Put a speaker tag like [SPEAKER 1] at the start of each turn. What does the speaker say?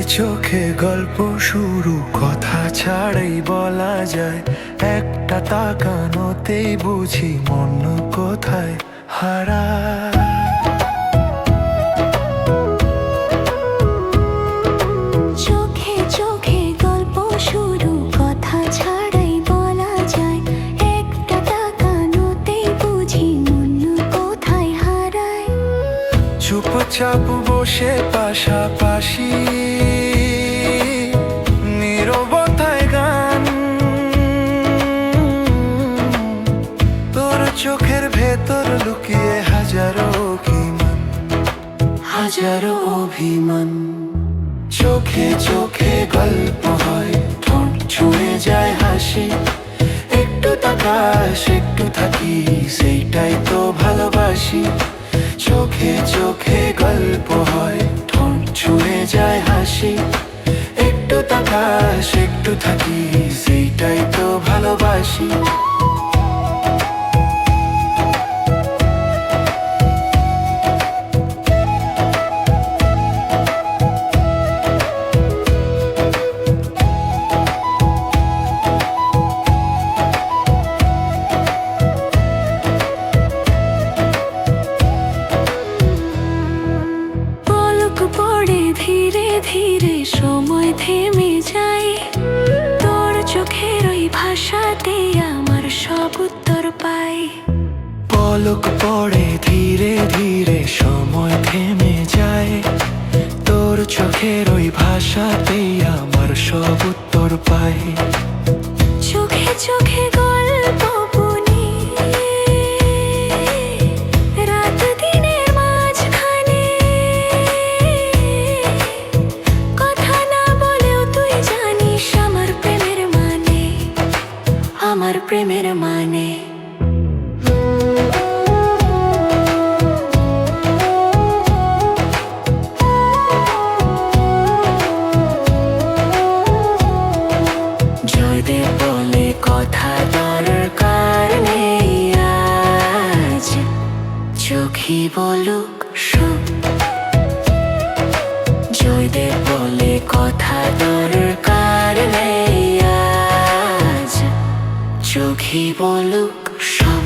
[SPEAKER 1] চোখে গল্প শুরু, কথা ছাড়াই বলা যায়। একটা তাকানোতেই বুঝি মন কোথায় হারায়।
[SPEAKER 2] চোখে চোখে গল্প শুরু, কথা ছাড়াই বলা যায়। একটা তাকানোতেই বুঝি মন কোথায় হারায়।
[SPEAKER 1] চুপচাপ বসে পাশাপাশি, নীরবতায় গান। তোর চোখের ভেতর লুকিয়ে হাজারো অভিমান, হাজারো অভিমান। চোখে চোখে গল্প হয়, ঠোঁট ছুঁয়ে যায় হাসি। একটু তাকাস, একটু থাকি, সেইটাই তো ভালোবাসি। চোখে চোখে গল্প হয়, ঠোঁট ছুঁয়ে যায় হাসি। একটু তাকাস, একটু থাকি, সেইটাই তো ভালোবাসি।
[SPEAKER 2] ধীরে ধীরে সময় থেমে যায়। তোর চোখের ওই ভাষাতে আমার সব উত্তর পাই।
[SPEAKER 1] পলক পড়ে ধীরে ধীরে সময় থেমে যায়। তোর চোখের ওই ভাষাতেই আমার সব উত্তর পাই।
[SPEAKER 2] চোখে চোখে গল্প বুনি, রাত দিনের মাঝখানে। কথা না বলেও তুই জানিস আমার প্রেমের মানে, আমার প্রেমের মানে। জয়দেব বলে কথা দরকার নেই আজ, চোখই বলুক সব। জয়দেব বলে কথা দরকার নেই আজ, চোখই বলুক সব।